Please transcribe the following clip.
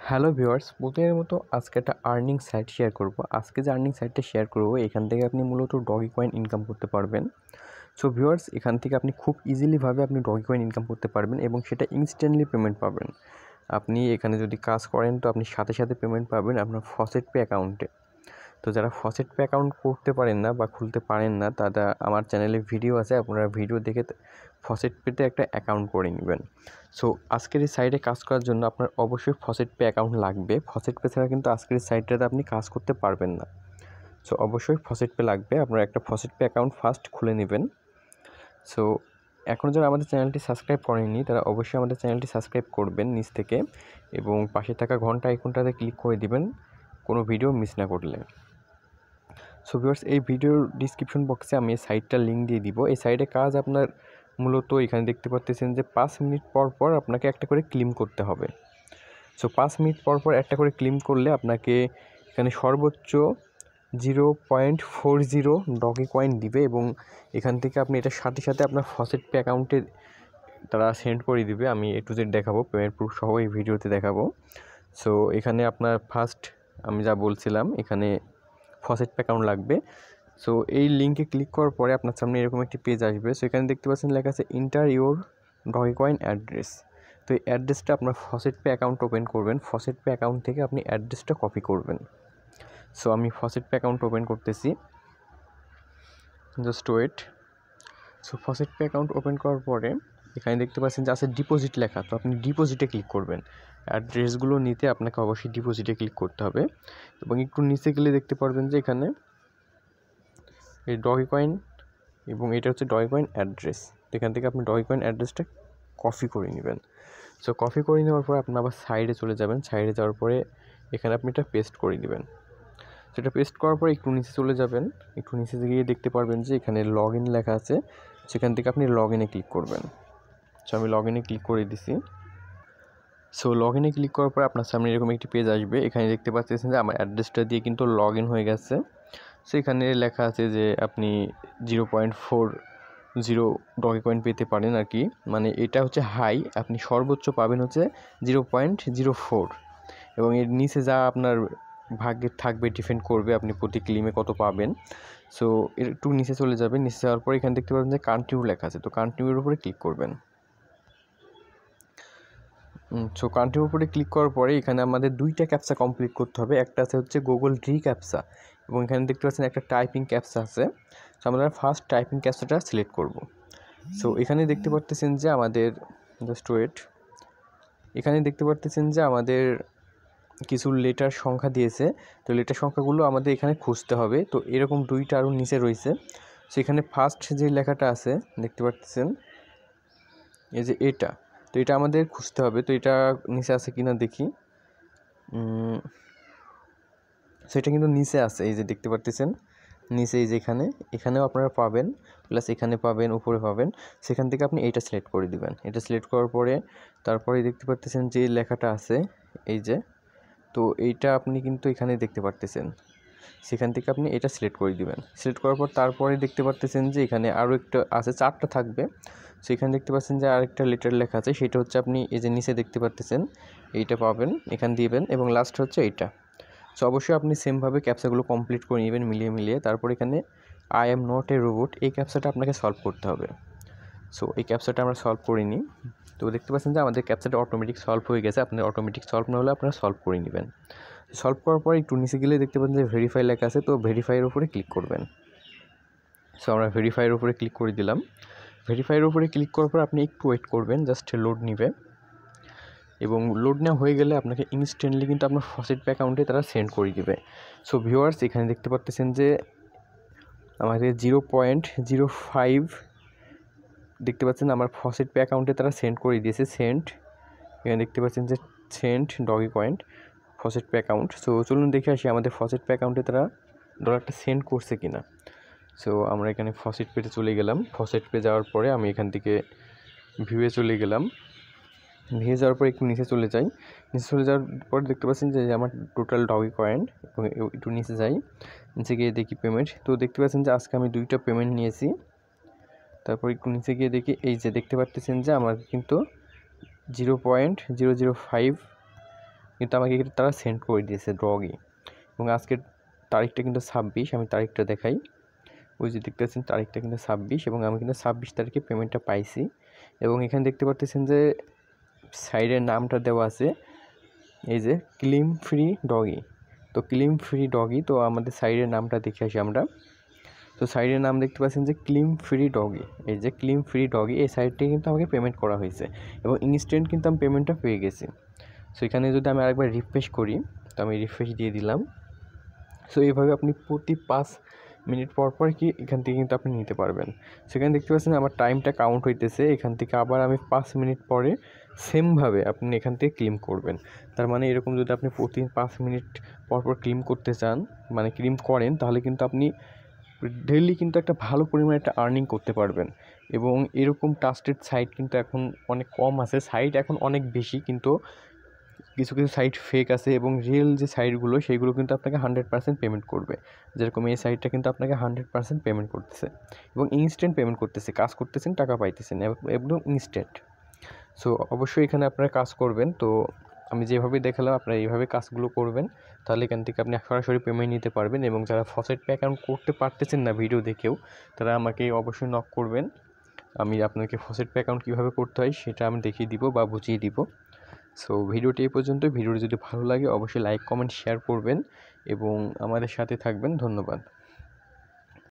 Hello viewers, প্রতিদিনের মতো আজকে একটা আর্নিং সাইট শেয়ার করব। আজকে যে আর্নিং সাইটটা শেয়ার করব, এখান থেকে আপনি মূলত ডগি কয়েন ইনকাম করতে পারবেন। সো ভিউয়ার্স, এখান থেকে আপনি খুব ইজিলিভাবে আপনি ডগি কয়েন ইনকাম করতে পারবেন এবং সেটা ইনস্ট্যান্টলি পেমেন্ট পাবেন। আপনি এখানে যদি কাজ করেন তো আপনি সাথে সাথে পেমেন্ট পাবেন আপনার ফসেট পে অ্যাকাউন্টে। তো যারা ফসেট পে অ্যাকাউন্ট করতে পারেন না বা খুলতে পারেন না, তারা আমার চ্যানেলে ভিডিও আছে, আপনারা ভিডিও দেখে ফসেট পেতে একটা অ্যাকাউন্ট করে নেবেন। সো আজকের এই সাইটে কাজ করার জন্য আপনার অবশ্যই ফসেট পে অ্যাকাউন্ট লাগবে। ফসেট পে ছাড়া কিন্তু আজকের এই সাইটটাতে আপনি কাজ করতে পারবেন না। সো অবশ্যই ফসেট পে লাগবে। আপনারা একটা ফসেট পে অ্যাকাউন্ট ফার্স্ট খুলে নেবেন। সো এখনও যারা আমাদের চ্যানেলটি সাবস্ক্রাইব করেননি, তারা অবশ্যই আমাদের চ্যানেলটি সাবস্ক্রাইব করবেন নিচ থেকে এবং পাশে থাকা ঘন্টা আইকনটাতে ক্লিক করে দিবেন কোনো ভিডিও মিস না করলে। সো ভিউয়ার্স, এই ভিডিওর ডিসক্রিপশন বক্সে আমি এই সাইটটার লিঙ্ক দিয়ে দিব। এই সাইটে কাজ আপনার মূলত এখানে দেখতে পাচ্ছেন যে 5 মিনিট পর পর আপনাকে একটা করে ক্লেম করতে হবে। সো 5 মিনিট পর পর একটা করে ক্লেম করলে আপনাকে এখানে সর্বোচ্চ 0.40 ডগি কয়েন দিবে এবং এখান থেকে আপনি এটার সাথে সাথে আপনার ফসেট পে অ্যাকাউন্টে তারা সেন্ড করে দিবে। আমি A to Z দেখাবো, পেমেন্ট প্রুফ সহ এই ভিডিওতে দেখাবো। সো এখানে আপনার ফার্স্ট আমি যা বলছিলাম, এখানে ফসেট পে অ্যাকাউন্ট লাগবে। সো এই লিঙ্কে ক্লিক করার পরে আপনার সামনে এরকম একটি পেজ আসবে। সো এখানে দেখতে পাচ্ছেন লেখা আছে enter your Dogecoin address. তো এই অ্যাড্রেসটা আপনার ফসেট পে অ্যাকাউন্ট ওপেন করবেন। ফসেট পে অ্যাকাউন্ট থেকে আপনি অ্যাড্রেসটা কপি করবেন। সো আমি ফসেট পে অ্যাকাউন্ট ওপেন করতেছি, just wait. So FaucetPay account open করার পরে এখানে দেখতে পাচ্ছেন যে আছে ডিপোজিট লেখা। তো আপনি ডিপোজিটে ক্লিক করবেন। অ্যাড্রেসগুলো নিতে আপনাকে অবশ্যই ডিপোজিটে ক্লিক করতে হবে এবং একটু নিচে গেলে দেখতে পারবেন যে এখানে এই ডগি কয়েন এবং এটা হচ্ছে ডগি কয়েন অ্যাড্রেস। এখান থেকে আপনি ডগি কয়েন অ্যাড্রেসটা কপি করে নেবেন। সো কপি করে নেওয়ার পর আপনি আবার সাইডে চলে যাবেন। সাইডে যাওয়ার পরে এখানে আপনি এটা পেস্ট করে নেবেন। সেটা পেস্ট করার পরে একটু নিচে চলে যাবেন। একটু নিচে গিয়ে দেখতে পারবেন যে এখানে লগ ইন লেখা আছে, সেখান থেকে আপনি লগ ইনে ক্লিক করবেন। সো আমি লগ ইনে ক্লিক করে দিছি। সো লগ ইনে ক্লিক করার পরে আপনার সামনে এরকম একটি পেজ আসবে। এখানে দেখতে পাচ্ছেন যে আমার অ্যাড্রেসটা দিয়ে কিন্তু লগ ইন হয়ে গেছে। সো এখানে লেখা আছে যে আপনি 0.40 ডগি কয়েন পেতে পারেন আর কি, মানে এটা হচ্ছে হাই, আপনি সর্বোচ্চ পাবেন হচ্ছে 0.04 এবং এর নিচে যা আপনার ভাগ্যে থাকবে ডিপেন্ড করবে আপনি প্রতি ক্লিমে কত পাবেন। সো একটু নিচে চলে যাবেন। নিচে যাওয়ার পরে এখানে দেখতে পাবেন যে কন্টিনিউ লেখা আছে। তো কন্টিনিউর উপরে ক্লিক করবেন। সো কন্টিনিউর উপরে ক্লিক করার পরে এখানে আমাদের দুইটা ক্যাপচা কমপ্লিট করতে হবে। একটা আছে হচ্ছে গুগল ড্রি ক্যাপচা এবং এখানে দেখতে পাচ্ছেন একটা টাইপিং ক্যাপচা আছে। সো আমরা ফার্স্ট টাইপিং ক্যাপচাটা সিলেক্ট করব। সো এখানে দেখতে পাচ্ছেন যে আমাদের জাস্ট ওয়েট, এখানে দেখতে পাচ্ছেন যে আমাদের কিছু লেটার সংখ্যা দিয়েছে। তো লেটার সংখ্যাগুলো আমাদের এখানে খুঁজতে হবে। তো এরকম দুইটা আরও নিচে রয়েছে। সেখানে ফার্স্ট যে লেখাটা আছে দেখতে পাচ্ছেন এই যে এটা, তো এটা আমাদের খুঁজতে হবে। তো এটা নিচে আছে কিনা দেখি। সেটা কিন্তু নিচে আছে, এই যে দেখতে পাচ্ছেন নিচে, এই যে এখানেও আপনারা পাবেন, প্লাস এখানে পাবেন, উপরে পাবেন। সেখান থেকে আপনি এইটা সিলেক্ট করে দিবেন। এটা সিলেক্ট করার পরে তারপরে দেখতে পাচ্ছেন যে লেখাটা আছে এই যে, তো এইটা আপনি কিন্তু এখানে দেখতে পাচ্ছেন। সেখান থেকে আপনি এটা সিলেক্ট করে দিবেন। সিলেক্ট করার পর তারপরে দেখতে পাচ্ছেন যে এখানে আরও একটা আছে, 4টা থাকবে। সেখানে দেখতে পাচ্ছেন যে আরেকটা লেটার লেখা আছে, সেটা হচ্ছে আপনি এই যে নিচে দেখতে পাচ্ছেন এইটা পাবেন, এখান দিবেন এবং লাস্ট হচ্ছে এইটা। সো অবশ্যই আপনি সেমভাবে ক্যাপচাগুলো কমপ্লিট করে নেবেন মিলিয়ে। তারপর এখানে I am not a robot, এই ক্যাপচাটা আপনাকে সলভ করতে হবে। সো এই ক্যাপচাটা আমরা সলভ করে নিই। তো দেখতে পাচ্ছেন যে আমাদের ক্যাপচাটা অটোমেটিক সলভ হয়ে গেছে। আপনার অটোমেটিক সলভ না হলে আপনারা সলভ করে নেবেন। সলভ করার পর একটু নিচে গেলে দেখতে পাচ্ছেন যে ভেরিফাই লেখা আছে। তো ভেরিফাইয়ের উপরে ক্লিক করবেন। সো আমরা ভেরিফাইয়ের উপরে ক্লিক করে দিলাম। ভেরিফাইয়ের উপরে ক্লিক করার পর আপনি একটু ওয়েট করবেন, জাস্ট লোড নিবে এবং লোড নেওয়া হয়ে গেলে আপনাকে ইনস্ট্যান্টলি কিন্তু আপনার ফসেট পে অ্যাকাউন্টে তারা সেন্ড করে দিবে। সো ভিউয়ার্স, এখানে দেখতে পাচ্ছেন যে আমাদের 0.05 দেখতে পাচ্ছেন আমার ফসেট পে অ্যাকাউন্টে তারা সেন্ড করে দিয়েছে। সেন্ড, এখানে দেখতে পাচ্ছেন যে send doggy coin faucet pay account. So চলুন দেখে আসি আমাদের ফসেট পে অ্যাকাউন্টে তারা ডলারটা সেন্ড করছে কিনা। সো আমরা এখানে ফসেট পেতে চলে গেলাম। ফসেট পে যাওয়ার পরে আমি এখান থেকে ভিউয়ে চলে গেলাম। ভিউয়ে যাওয়ার পর একটু নিচে চলে যাই। নিচে চলে যাওয়ার পর দেখতে পাচ্ছেন যে আমার টোটাল ডগি কয়েন এবং একটু নিচে যাই, নিচে গিয়ে দেখি পেমেন্ট। তো দেখতে পাচ্ছেন যে আজকে আমি 2টা পেমেন্ট নিয়েছি। তারপর একটু নিচে গিয়ে দেখি, এই যে দেখতে পাচ্ছেন যে আমার কিন্তু 0.005 কিন্তু আমাকে কিন্তু তারা সেন্ড করে দিয়েছে ড্রগই। এবং আজকের তারিখটা কিন্তু 26, আমি তারিখটা দেখাই। ওই যে দেখতে পাচ্ছেন তারিখটা কিন্তু 26 এবং আমি কিন্তু 26 তারিখে পেমেন্টটা পাইছি। এবং এখানে দেখতে পাচ্ছেন যে সাইডের নামটা দেওয়া আছে এই যে ক্লিম ফ্রি ডগি। তো ক্লিম ফ্রি ডগি, তো আমাদের সাইডের নামটা দেখে আসি আমরা। তো সাইডের নাম দেখতে পাচ্ছেন যে ক্লিম ফ্রি ডগি, এই যে ক্লিম ফ্রি ডগি, এই সাইডটি কিন্তু আমাকে পেমেন্ট করা হয়েছে এবং ইনস্ট্যান্ট কিন্তু আমি পেমেন্টটা পেয়ে গেছি। সো এখানে যদি আমি আরেকবার রিফ্রেশ করি, তো আমি রিফ্রেশ দিয়ে দিলাম। সো এইভাবে আপনি প্রতি 5 মিনিট পর পর কি এখান থেকে কিন্তু আপনি নিতে পারবেন। সেখানে দেখতে পাচ্ছেন আমার টাইমটা কাউন্ট হইতেছে, এখান থেকে আবার আমি 5 মিনিট পরে সেমভাবে আপনি এখান থেকে ক্লেম করবেন। তার মানে এরকম যদি আপনি প্রতি 5 মিনিট পর পর ক্লেম করতে চান, মানে ক্লেম করেন, তাহলে কিন্তু আপনি ডেইলি কিন্তু একটা ভালো পরিমাণে একটা আর্নিং করতে পারবেন। এবং এরকম ট্রাস্টেড সাইট কিন্তু এখন অনেক কম আছে, সাইট এখন অনেক বেশি, কিন্তু কিছু কিছু সাইট ফেক আছে এবং রিয়েল যে সাইটগুলো সেইগুলো কিন্তু আপনাকে 100% পেমেন্ট করবে। যেরকম এই সাইটটা কিন্তু আপনাকে 100% পেমেন্ট করতেছে এবং ইনস্ট্যান্ট পেমেন্ট করতেছে, কাজ করতেছেন টাকা পাইতেছেন একদম ইনস্ট্যান্ট। সো অবশ্যই এখানে আপনারা কাজ করবেন। তো আমি যেভাবে দেখালাম আপনারা এইভাবে কাজগুলো করবেন, তাহলে এখান থেকে আপনি সরাসরি পেমেন্ট নিতে পারবেন। এবং যারা ফসেট পে অ্যাকাউন্ট করতে পারতেছেন না ভিডিও দেখেও, তারা আমাকে অবশ্যই নক করবেন। আমি আপনাকে ফসেট পে অ্যাকাউন্ট কীভাবে করতে হয় সেটা আমি দেখিয়ে দিব বা বুঝিয়ে দিব। সো ভিডিওটি এই পর্যন্ত। ভিডিওটি যদি ভালো লাগে অবশ্যই লাইক, কমেন্ট, শেয়ার করবেন এবং আমাদের সাথে থাকবেন। ধন্যবাদ।